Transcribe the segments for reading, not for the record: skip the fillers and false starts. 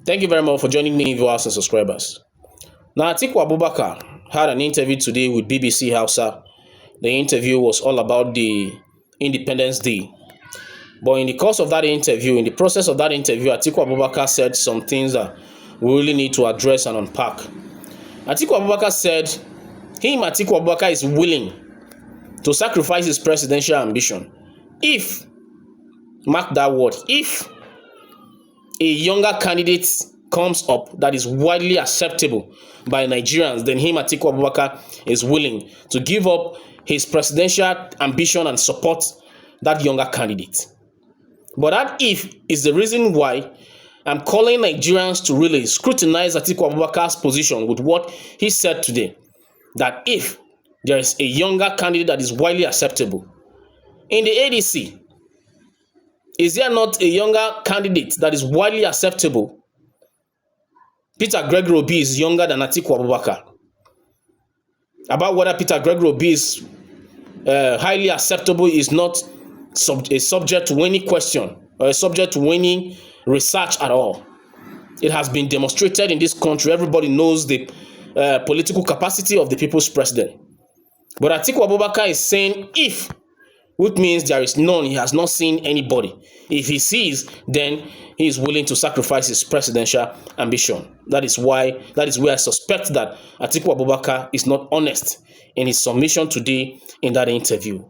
Thank you very much for joining me, viewers and subscribers. Now, Atiku Abubakar had an interview today with BBC Hausa. The interview was all about the Independence Day. But in the course of that interview, in the process of that interview, Atiku Abubakar said some things that we really need to address and unpack. Atiku Abubakar said Atiku Abubakar is willing to sacrifice his presidential ambition if, mark that word, if a younger candidate comes up that is widely acceptable by Nigerians, then Atiku Abubakar is willing to give up his presidential ambition and support that younger candidate. But that if is the reason why I'm calling Nigerians to really scrutinize Atiku Abubakar's position with what he said today, that if there is a younger candidate that is widely acceptable in the ADC, is there not a younger candidate that is widely acceptable? Peter Gregory Obi is younger than Atiku Abubakar. About whether Peter Gregory Obi is highly acceptable is not a subject to any question or a subject to any research at all. It has been demonstrated in this country. Everybody knows the political capacity of the people's president. But Atiku Abubakar is saying if, which means there is none. He has not seen anybody. If he sees, then he is willing to sacrifice his presidential ambition. That is where I suspect that Atiku Abubakar is not honest in his submission today in that interview.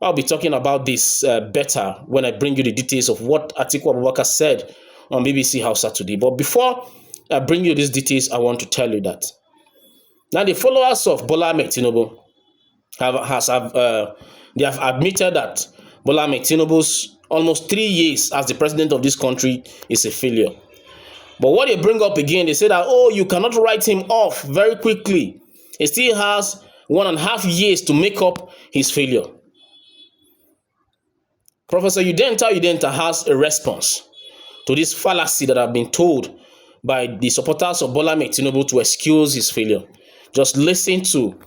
I'll be talking about this better when I bring you the details of what Atiku Abubakar said on BBC Hausa today. But before I bring you these details, I want to tell you that now the followers of Bola Ahmed Tinubu they have admitted that Bola Ahmed Tinubu's almost 3 years as the president of this country is a failure. But what they bring up again, they say that, oh, you cannot write him off very quickly. He still has 1.5 years to make up his failure. Professor Udenta has a response to this fallacy that have been told by the supporters of Bola Ahmed Tinubu to excuse his failure. Just listen to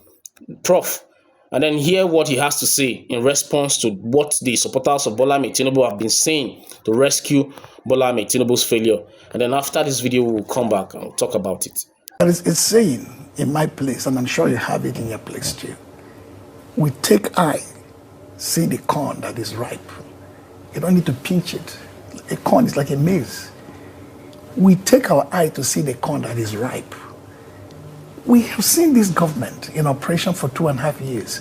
Prof and then hear what he has to say in response to what the supporters of Bola Ahmed Tinubu have been saying to rescue Bola Ahmed Tinubu's failure. And then after this video, we'll come back and we'll talk about it. It's saying in my place, and I'm sure you have it in your place too, we take eye, see the corn that is ripe. You don't need to pinch it. A corn is like a maize. We take our eye to see the corn that is ripe. We have seen this government in operation for 2.5 years.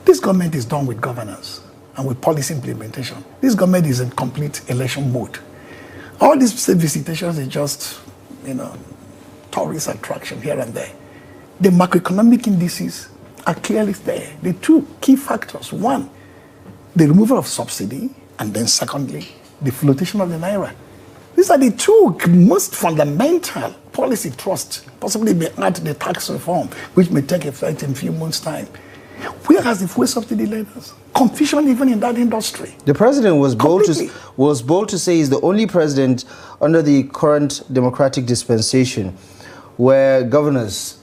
This government is done with governance and with policy implementation. This government is in complete election mode. All these state visitations is just, tourist attraction here and there. The macroeconomic indices are clearly there. The two key factors: one, the removal of subsidy, and then secondly, the flotation of the naira. These are the two most fundamental policy thrusts, possibly may add the tax reform, which may take effect in a few months' time. Where has the fuel subsidy led us? Confusion even in that industry. The president was bold to say he's the only president under the current democratic dispensation where governors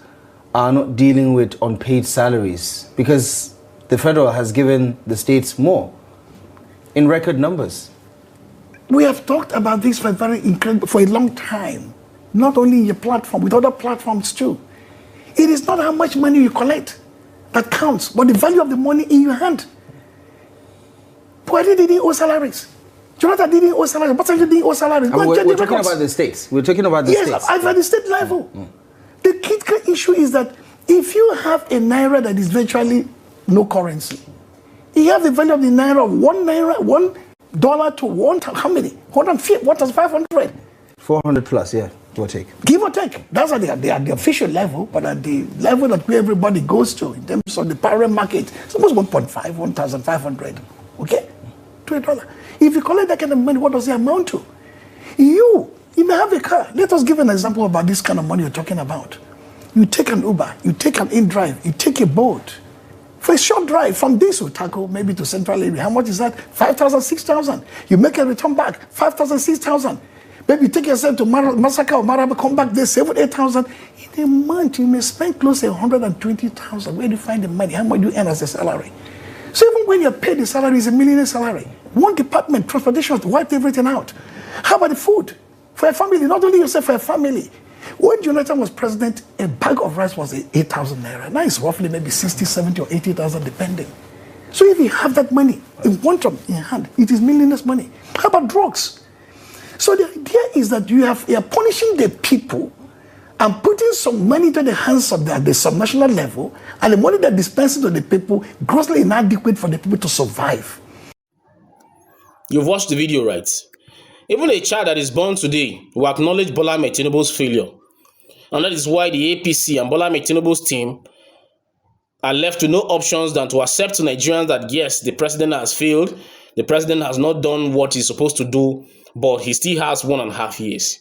are not dealing with unpaid salaries because the federal has given the states more in record numbers. We have talked about this for a long time, not only in your platform, with other platforms too. It is not how much money you collect that counts, but the value of the money in your hand. Buhari didn't owe salaries. Jonathan didn't owe salaries. Basanjo didn't owe salaries. We're talking about the states. We're talking about the states. Yes, at the state level. The key issue is that if you have a naira that is virtually no currency, you have the value of the naira of $1 to one, how many? 150, what was 500? 400 plus, yeah, give or take. Give or take. That's at the official level, but at the level that everybody goes to in terms of the parallel market, it's almost 1.5, 1,500, okay? To $1. If you collect that kind of money, what does it amount to? You may have a car. Let us give an example about this kind of money you're talking about. You take an Uber, you take an in-drive, you take a boat. For a short drive from this Atiku, maybe to central area, how much is that? 5,000, 6,000. You make a return back, 5,000, 6,000. Maybe you take yourself to Masaka or Maraba, come back there, 7,000, 8,000. In a month, you may spend close to 120,000. Where do you find the money? How much do you earn as a salary? So even when you're paid, the salary is a millionaire salary. One department, transportation, has wiped everything out. How about the food? For a family, not only yourself, for a family. When Jonathan was president, a bag of rice was 8,000 naira. Now it's roughly maybe 60, 70, or 80,000, depending. So if you have that money in one drop in hand, it is meaningless money. How about drugs? So the idea is that you are punishing the people and putting some money into the hands of the subnational level, and the money that dispenses to the people grossly inadequate for the people to survive. You've watched the video, right? Even a child that is born today will acknowledge Bola Ahmed Tinubu's failure. And that is why the APC and Bola Ahmed Tinubu's team are left with no options than to accept to Nigerians that yes, the president has failed, the president has not done what he's supposed to do, but he still has 1.5 years.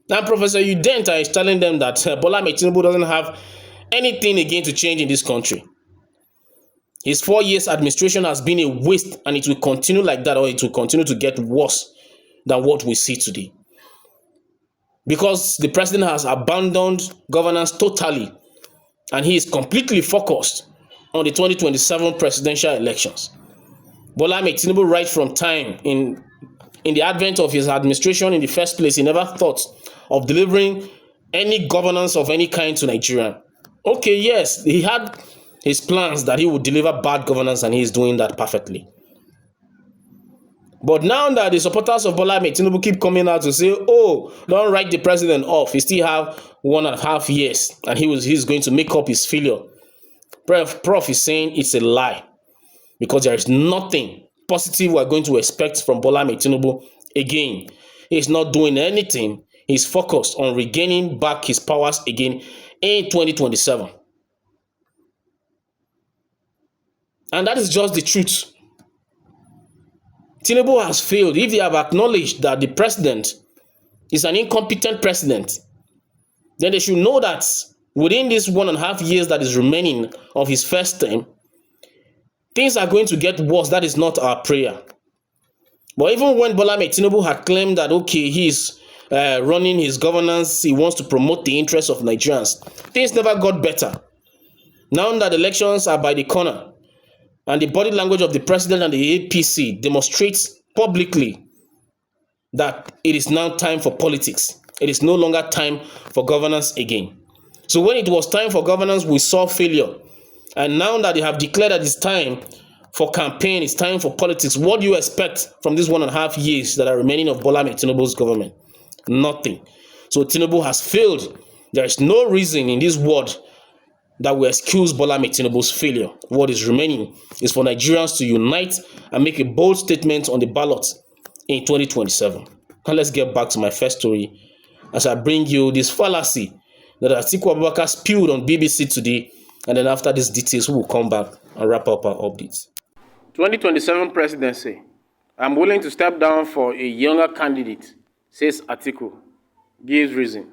Now, Professor Udenta is telling them that Bola Ahmed Tinubu doesn't have anything again to change in this country. His 4 years administration has been a waste, and it will continue like that, or it will continue to get worse than what we see today. Because the president has abandoned governance totally, and he is completely focused on the 2027 presidential elections. Bola Ahmed Tinubu, right from time in the advent of his administration in the first place, he never thought of delivering any governance of any kind to Nigeria. Okay, yes, he had his plans that he would deliver bad governance, and he is doing that perfectly. But now that the supporters of Bola Ahmed Tinubu keep coming out to say, oh, don't write the president off, he still have 1.5 years, and he's going to make up his failure. Prof is saying it's a lie, because there is nothing positive we're going to expect from Bola Ahmed Tinubu again. He's not doing anything. He's focused on regaining back his powers again in 2027. And that is just the truth. Tinubu has failed. If they have acknowledged that the president is an incompetent president, then they should know that within this 1.5 years that is remaining of his first term, things are going to get worse. That is not our prayer. But even when Bola Ahmed Tinubu had claimed that, okay, he's running his governance, he wants to promote the interests of Nigerians, things never got better. Now that elections are by the corner, and the body language of the president and the APC demonstrates publicly that it is now time for politics. It is no longer time for governance again. So when it was time for governance, we saw failure. And now that they have declared that it's time for campaign, it's time for politics, what do you expect from these 1.5 years that are remaining of Bola Ahmed Tinubu's government? Nothing. So Tinubu has failed. There is no reason in this world that will excuse Bola Ahmed Tinubu's failure. What is remaining is for Nigerians to unite and make a bold statement on the ballot in 2027. Now let's get back to my first story as I bring you this fallacy that Atiku Abubakar spewed on BBC today, and then after these details we will come back and wrap up our updates. 2027 presidency. I'm willing to step down for a younger candidate, says Atiku. Gives reason.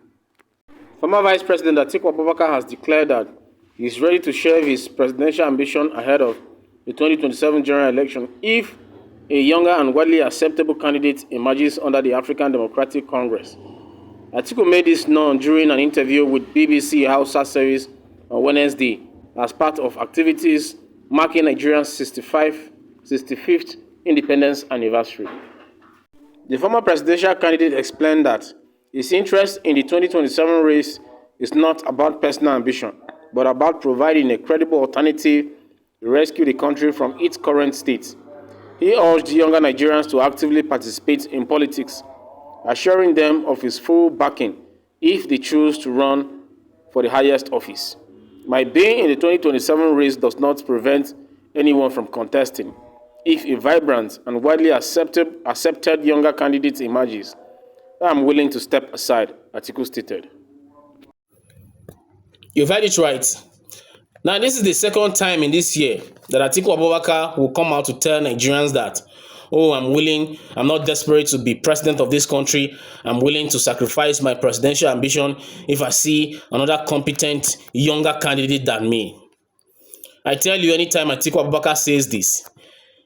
Former Vice President Atiku Abubakar has declared that he is ready to share his presidential ambition ahead of the 2027 general election if a younger and widely acceptable candidate emerges under the African Democratic Congress. Atiku made this known during an interview with BBC Hausa series on Wednesday as part of activities marking Nigeria's 65th independence anniversary. The former presidential candidate explained that his interest in the 2027 race is not about personal ambition, but about providing a credible alternative to rescue the country from its current state. He urged younger Nigerians to actively participate in politics, assuring them of his full backing if they choose to run for the highest office. My being in the 2027 race does not prevent anyone from contesting. If a vibrant and widely accepted younger candidate emerges, I am willing to step aside, Atiku stated. You've heard it right. Now, this is the second time in this year that Atiku Abubakar will come out to tell Nigerians that, oh, I'm not desperate to be president of this country. I'm willing to sacrifice my presidential ambition if I see another competent, younger candidate than me. I tell you, anytime Atiku Abubakar says this,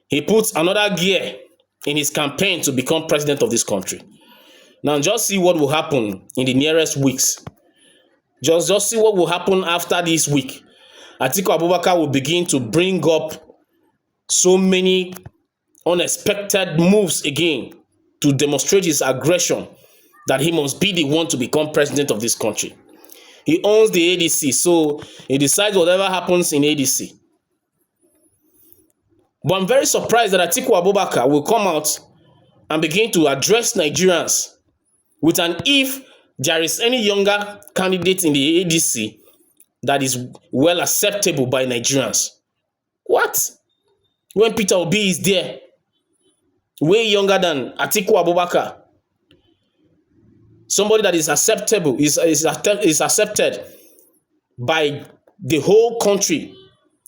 he puts another gear in his campaign to become president of this country. Now, just see what will happen in the nearest weeks. Just see what will happen after this week. Atiku Abubakar will begin to bring up so many unexpected moves again to demonstrate his aggression that he must be the one to become president of this country. He owns the ADC, so he decides whatever happens in ADC. But I'm very surprised that Atiku Abubakar will come out and begin to address Nigerians with an if there is any younger candidate in the ADC that is well acceptable by Nigerians. What? When Peter Obi is there, way younger than Atiku Abubakar, somebody that is acceptable, is accepted by the whole country.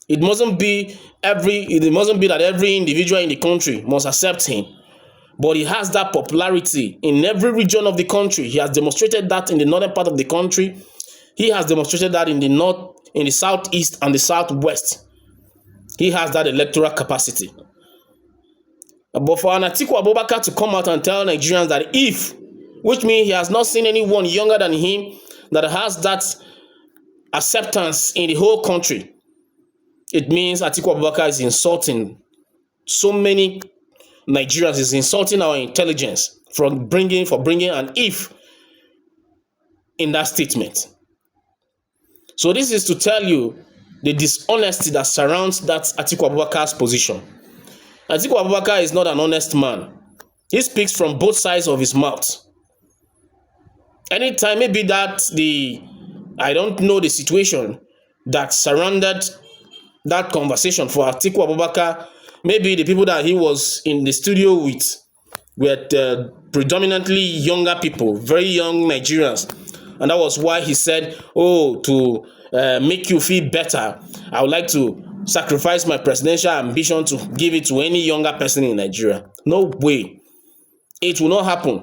It mustn't be that every individual in the country must accept him. But he has that popularity in every region of the country. He has demonstrated that in the northern part of the country. He has demonstrated that in the north, in the southeast and the southwest. He has that electoral capacity. But for Atiku Abubakar to come out and tell Nigerians that which means he has not seen anyone younger than him that has that acceptance in the whole country, it means Atiku Abubakar is insulting so many Nigerians, is insulting our intelligence for bringing an if in that statement. So this is to tell you the dishonesty that surrounds that Atiku Abubakar's position. Atiku Abubakar is not an honest man. He speaks from both sides of his mouth. Anytime, maybe I don't know the situation that surrounded that conversation for Atiku Abubakar. Maybe the people that he was in the studio with were predominantly younger people, very young Nigerians. And that was why he said, to make you feel better, I would like to sacrifice my presidential ambition to give it to any younger person in Nigeria. No way. It will not happen.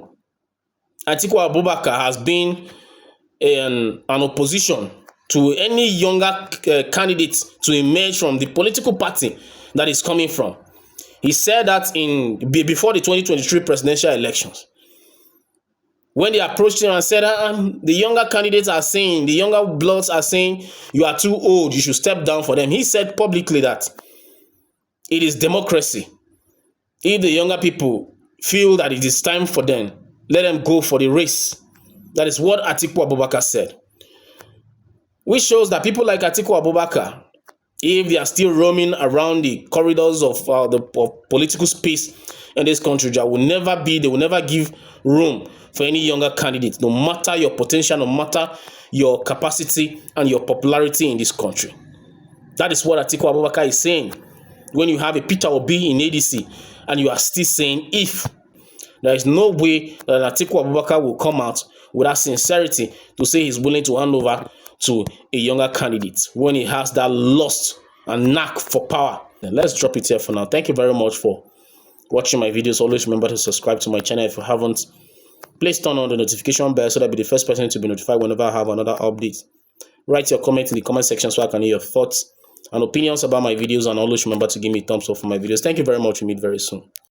Atiku Abubakar has been an opposition to any younger candidate to emerge from the political party that is coming from. He said that before the 2023 presidential elections, when they approached him and said, the younger candidates are saying, the younger bloods are saying, you are too old, you should step down for them. He said publicly that it is democracy. If the younger people feel that it is time for them, let them go for the race. That is what Atiku Abubakar said. Which shows that people like Atiku Abubakar, if they are still roaming around the corridors of political space in this country, they will never give room for any younger candidate, no matter your potential, no matter your capacity and your popularity in this country. That is what Atiku Abubakar is saying. When you have a Peter Obi in ADC and you are still saying if, there is no way that Atiku Abubakar will come out with that sincerity to say he's willing to hand over to a younger candidate when he has that lust and knack for power. Then let's drop it here for now. Thank you very much for watching my videos. Always remember to subscribe to my channel if you haven't. Please turn on the notification bell so that I'll be the first person to be notified whenever I have another update. Write your comment in the comment section so I can hear your thoughts and opinions about my videos, and always remember to give me a thumbs up for my videos. Thank you very much. We'll meet very soon.